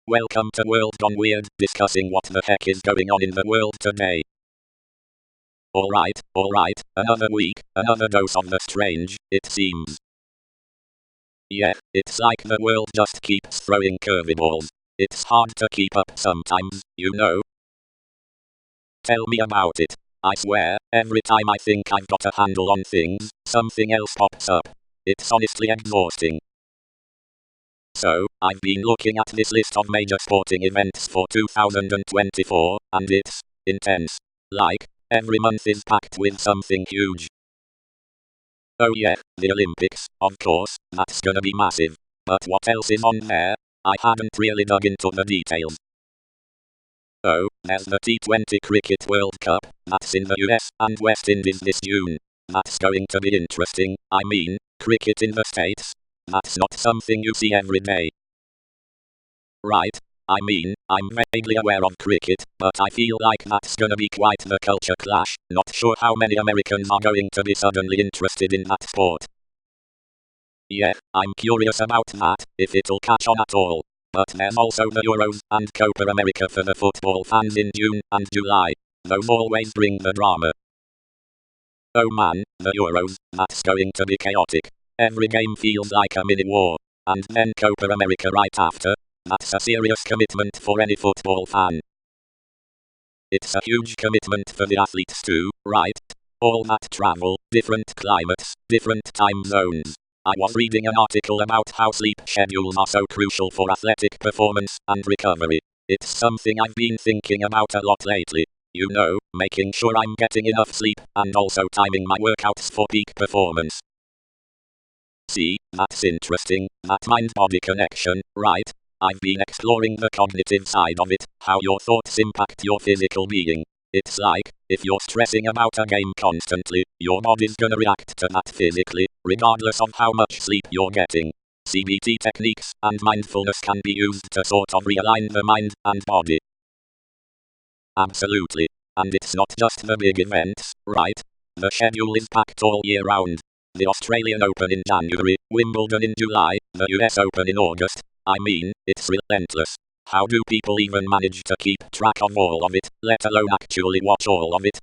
Welcome to World Gone Weird, discussing what the heck is going on in the world today. Alright, another week, another dose of the strange, it seems. Yeah, it's like the world just keeps throwing curveballs. It's hard to keep up sometimes, you know. Tell me about it. I swear, every time I think I've got a handle on things, something else pops up. It's honestly exhausting. So, I've been looking at this list of major sporting events for 2024, and it's intense. Like, every month is packed with something huge. Oh yeah, the Olympics, of course, that's gonna be massive. But what else is on there? I hadn't really dug into the details. Oh, there's the T20 Cricket World Cup, that's in the US and West Indies this June. That's going to be interesting. I mean, cricket in the States? That's not something you see every day. Right. I mean, I'm vaguely aware of cricket, but I feel like that's gonna be quite the culture clash. Not sure how many Americans are going to be suddenly interested in that sport. Yeah, I'm curious about that, if it'll catch on at all. But there's also the Euros and Copa America for the football fans in June and July. Those always bring the drama. Oh man, the Euros, that's going to be chaotic. Every game feels like a mini war. And then Copa America right after. That's a serious commitment for any football fan. It's a huge commitment for the athletes too, right? All that travel, different climates, different time zones. I was reading an article about how sleep schedules are so crucial for athletic performance and recovery. It's something I've been thinking about a lot lately. You know, making sure I'm getting enough sleep and also timing my workouts for peak performance. See, that's interesting, that mind-body connection, right? I've been exploring the cognitive side of it, how your thoughts impact your physical being. It's like, if you're stressing about a game constantly, your body's gonna react to that physically, regardless of how much sleep you're getting. CBT techniques and mindfulness can be used to sort of realign the mind and body. Absolutely. And it's not just the big events, right? The schedule is packed all year round. The Australian Open in January, Wimbledon in July, the US Open in August. I mean, it's relentless. How do people even manage to keep track of all of it, let alone actually watch all of it?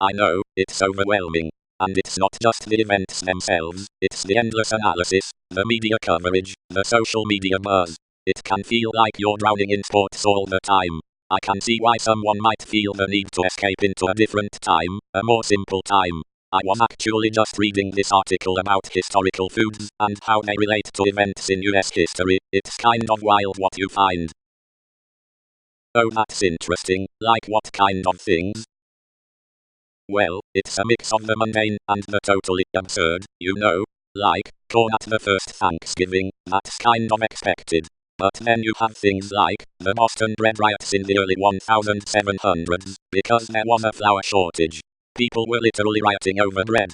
I know, it's overwhelming. And it's not just the events themselves, it's the endless analysis, the media coverage, the social media buzz. It can feel like you're drowning in sports all the time. I can see why someone might feel the need to escape into a different time, a more simple time. I was actually just reading this article about historical foods and how they relate to events in US history. It's kind of wild what you find. Oh, that's interesting. Like what kind of things? Well, it's a mix of the mundane and the totally absurd, you know. Like, corn at the first Thanksgiving, that's kind of expected. But then you have things like the Boston bread riots in the early 1700s, because there was a flour shortage. People were literally rioting over bread.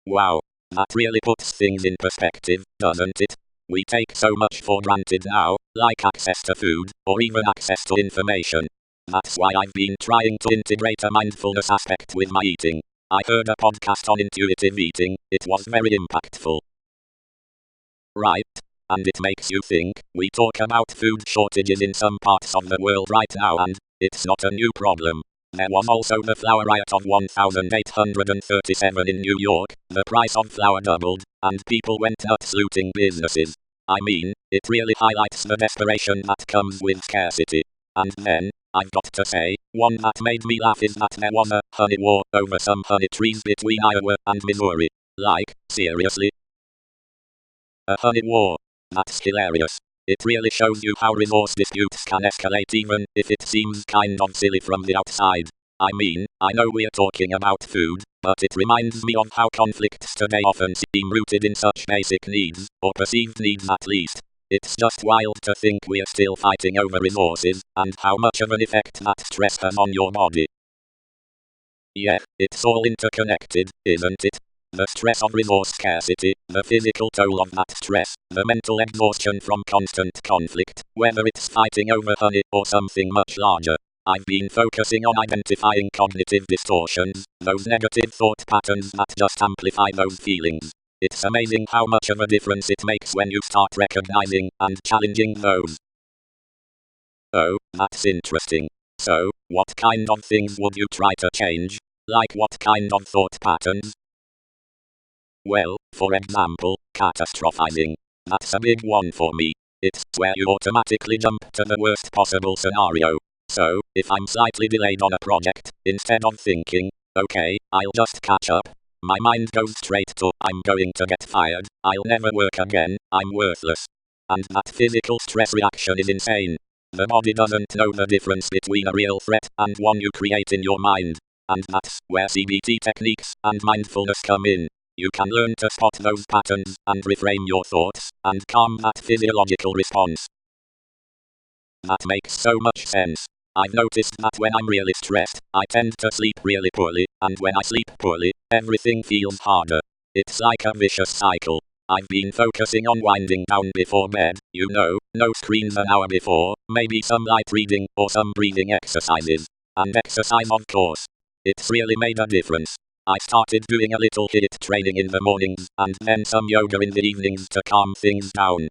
Wow, that really puts things in perspective, doesn't it? We take so much for granted now, like access to food, or even access to information. That's why I've been trying to integrate a mindfulness aspect with my eating. I heard a podcast on intuitive eating, it was very impactful. Right. And it makes you think. We talk about food shortages in some parts of the world right now, and it's not a new problem. There was also the flour riot of 1837 in New York. The price of flour doubled, and people went nuts looting businesses. I mean, it really highlights the desperation that comes with scarcity. And then, I've got to say, one that made me laugh is that there was a honey war over some honey trees between Iowa and Missouri. Like, seriously? A honey war. That's hilarious. It really shows you how resource disputes can escalate even if it seems kind of silly from the outside. I mean, I know we're talking about food, but it reminds me of how conflicts today often seem rooted in such basic needs, or perceived needs at least. It's just wild to think we're still fighting over resources, and how much of an effect that stress has on your body. Yeah, it's all interconnected, isn't it? The stress of resource scarcity, the physical toll of that stress, the mental exhaustion from constant conflict, whether it's fighting over honey or something much larger. I've been focusing on identifying cognitive distortions, those negative thought patterns that just amplify those feelings. It's amazing how much of a difference it makes when you start recognizing and challenging those. Oh, that's interesting. So, what kind of things would you try to change? Like what kind of thought patterns? Well, for example, catastrophizing. That's a big one for me. It's where you automatically jump to the worst possible scenario. So, if I'm slightly delayed on a project, instead of thinking, okay, I'll just catch up, my mind goes straight to, I'm going to get fired, I'll never work again, I'm worthless. And that physical stress reaction is insane. The body doesn't know the difference between a real threat and one you create in your mind. And that's where CBT techniques and mindfulness come in. You can learn to spot those patterns and reframe your thoughts and calm that physiological response. That makes so much sense. I've noticed that when I'm really stressed, I tend to sleep really poorly, and when I sleep poorly, everything feels harder. It's like a vicious cycle. I've been focusing on winding down before bed, no screens an hour before, maybe some light reading or some breathing exercises. And exercise, of course. It's really made a difference. I started doing a little HIIT training in the mornings and then some yoga in the evenings to calm things down.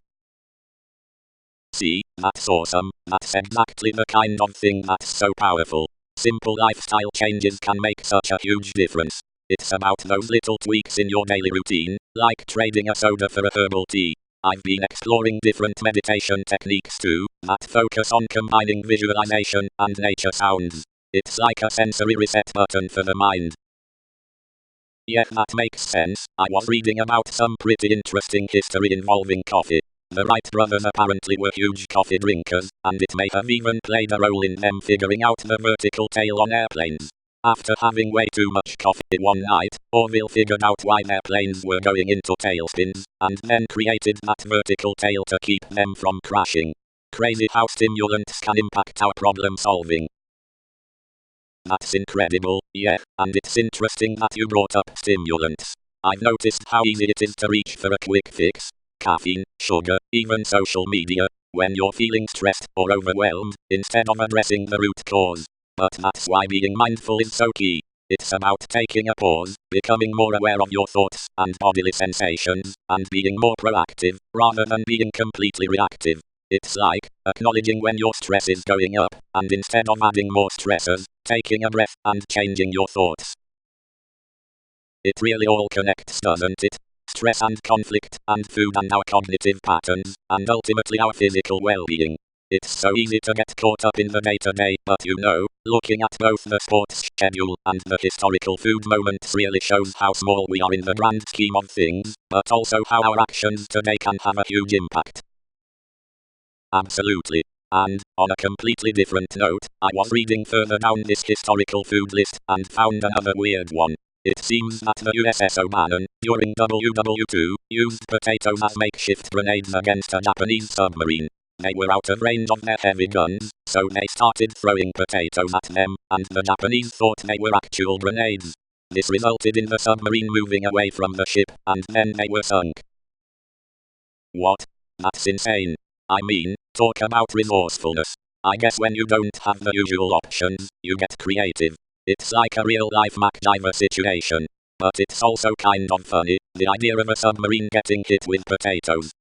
See, that's awesome. That's exactly the kind of thing that's so powerful. Simple lifestyle changes can make such a huge difference. It's about those little tweaks in your daily routine, like trading a soda for a herbal tea. I've been exploring different meditation techniques too, that focus on combining visualization and nature sounds. It's like a sensory reset button for the mind. Yeah, that makes sense. I was reading about some pretty interesting history involving coffee. The Wright brothers apparently were huge coffee drinkers, and it may have even played a role in them figuring out the vertical tail on airplanes. After having way too much coffee one night, Orville figured out why their planes were going into tailspins, and then created that vertical tail to keep them from crashing. Crazy how stimulants can impact our problem solving. That's incredible, yeah, and it's interesting that you brought up stimulants. I've noticed how easy it is to reach for a quick fix. Caffeine, sugar, even social media, when you're feeling stressed or overwhelmed, instead of addressing the root cause. But that's why being mindful is so key. It's about taking a pause, becoming more aware of your thoughts and bodily sensations, and being more proactive, rather than being completely reactive. It's like acknowledging when your stress is going up, and instead of adding more stressors, taking a breath and changing your thoughts. It really all connects, doesn't it? Stress and conflict, and food and our cognitive patterns, and ultimately our physical well-being. It's so easy to get caught up in the day-to-day, but looking at both the sports schedule and the historical food moments really shows how small we are in the grand scheme of things, but also how our actions today can have a huge impact. Absolutely. And, on a completely different note, I was reading further down this historical food list and found another weird one. It seems that the USS O'Bannon, during WW2, used potatoes as makeshift grenades against a Japanese submarine. They were out of range of their heavy guns, so they started throwing potatoes at them, and the Japanese thought they were actual grenades. This resulted in the submarine moving away from the ship, and then they were sunk. What? That's insane. I mean, talk about resourcefulness. I guess when you don't have the usual options, you get creative. It's like a real-life MacGyver situation. But it's also kind of funny, the idea of a submarine getting hit with potatoes.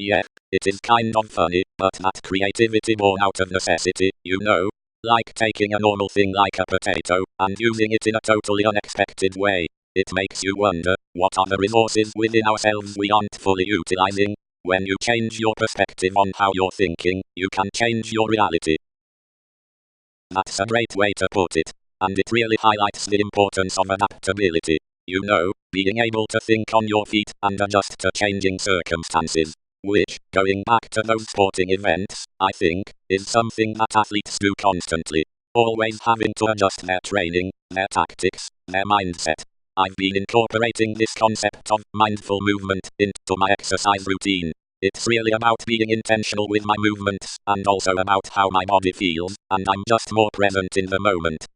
Yeah, it is kind of funny, but that creativity born out of necessity, like taking a normal thing like a potato, and using it in a totally unexpected way. It makes you wonder, what are the resources within ourselves we aren't fully utilizing? When you change your perspective on how you're thinking, you can change your reality. That's a great way to put it. And it really highlights the importance of adaptability. Being able to think on your feet and adjust to changing circumstances. Which, going back to those sporting events, I think, is something that athletes do constantly. Always having to adjust their training, their tactics, their mindset. I've been incorporating this concept of mindful movement into my exercise routine. It's really about being intentional with my movements, and also about how my body feels, and I'm just more present in the moment.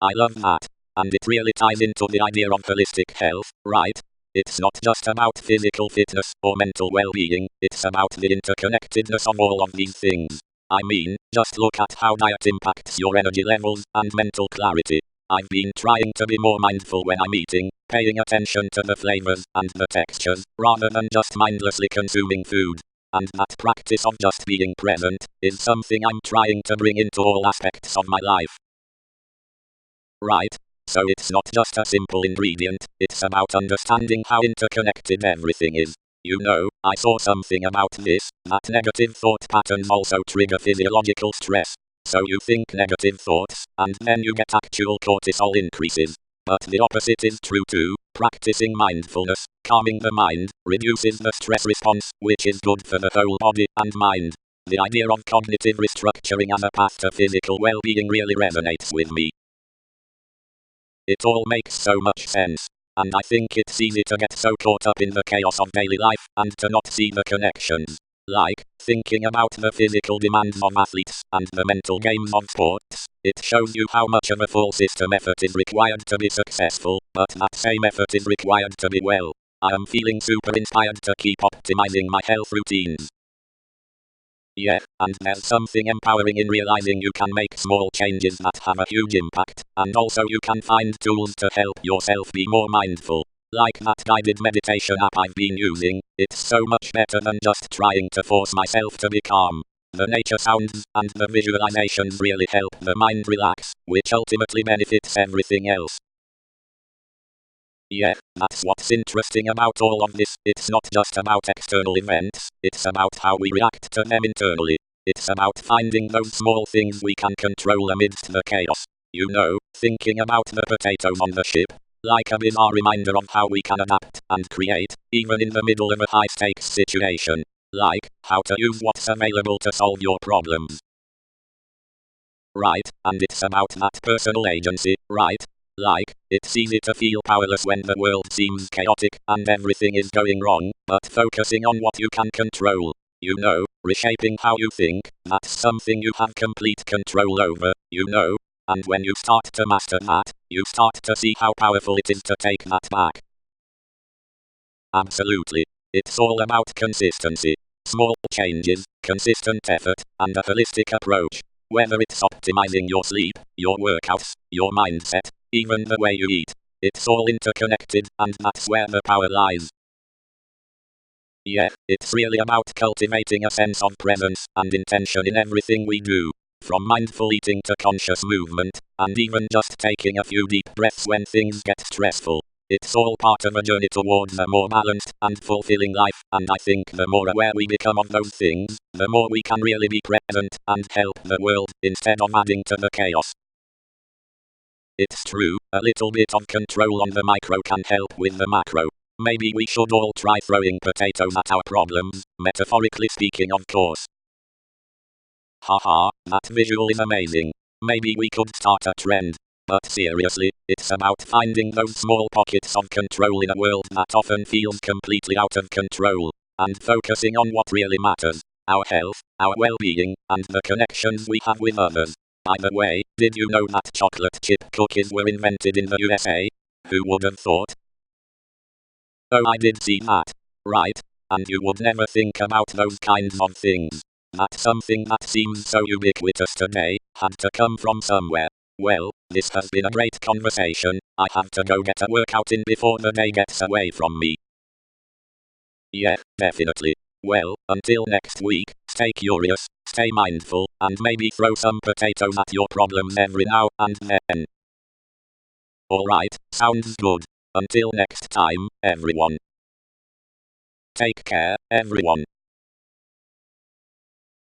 I love that. And it really ties into the idea of holistic health, right? It's not just about physical fitness or mental well-being, it's about the interconnectedness of all of these things. I mean, just look at how diet impacts your energy levels and mental clarity. I've been trying to be more mindful when I'm eating, paying attention to the flavors and the textures, rather than just mindlessly consuming food. And that practice of just being present is something I'm trying to bring into all aspects of my life. Right? So it's not just a simple ingredient, it's about understanding how interconnected everything is. You know, I saw something about this, that negative thought patterns also trigger physiological stress. So you think negative thoughts, and then you get actual cortisol increases. But the opposite is true too. Practicing mindfulness, calming the mind, reduces the stress response, which is good for the whole body and mind. The idea of cognitive restructuring as a path to physical well-being really resonates with me. It all makes so much sense. And I think it's easy to get so caught up in the chaos of daily life and to not see the connections. Like, thinking about the physical demands of athletes and the mental games of sports, it shows you how much of a full system effort is required to be successful, but that same effort is required to be well. I am feeling super inspired to keep optimizing my health routines. Yeah, and there's something empowering in realizing you can make small changes that have a huge impact, and also you can find tools to help yourself be more mindful. Like that guided meditation app I've been using, it's so much better than just trying to force myself to be calm. The nature sounds and the visualizations really help the mind relax, which ultimately benefits everything else. Yeah, that's what's interesting about all of this. It's not just about external events, it's about how we react to them internally. It's about finding those small things we can control amidst the chaos. You know, thinking about the potatoes on the ship, like a bizarre reminder of how we can adapt and create, even in the middle of a high-stakes situation. Like, how to use what's available to solve your problems. Right, and it's about that personal agency, right? Like, it's easy to feel powerless when the world seems chaotic and everything is going wrong, but focusing on what you can control, you know, reshaping how you think, that's something you have complete control over, you know. And when you start to master that, you start to see how powerful it is to take that back. Absolutely. It's all about consistency. Small changes, consistent effort, and a holistic approach. Whether it's optimizing your sleep, your workouts, your mindset, even the way you eat. It's all interconnected, and that's where the power lies. Yeah, it's really about cultivating a sense of presence and intention in everything we do. From mindful eating to conscious movement, and even just taking a few deep breaths when things get stressful. It's all part of a journey towards a more balanced and fulfilling life, and I think the more aware we become of those things, the more we can really be present and help the world, instead of adding to the chaos. It's true, a little bit of control on the micro can help with the macro. Maybe we should all try throwing potatoes at our problems, metaphorically speaking of course. Haha, that visual is amazing. Maybe we could start a trend. But seriously, it's about finding those small pockets of control in a world that often feels completely out of control, and focusing on what really matters. Our health, our well-being, and the connections we have with others. By the way, did you know that chocolate chip cookies were invented in the USA? Who would have thought? Oh, I did see that. Right. And you would never think about those kinds of things. That something that seems so ubiquitous today had to come from somewhere. Well, this has been a great conversation. I have to go get a workout in before the day gets away from me. Yeah, definitely. Well, until next week, stay curious, stay mindful, and maybe throw some potatoes at your problems every now and then. Alright, sounds good. Until next time, everyone. Take care, everyone.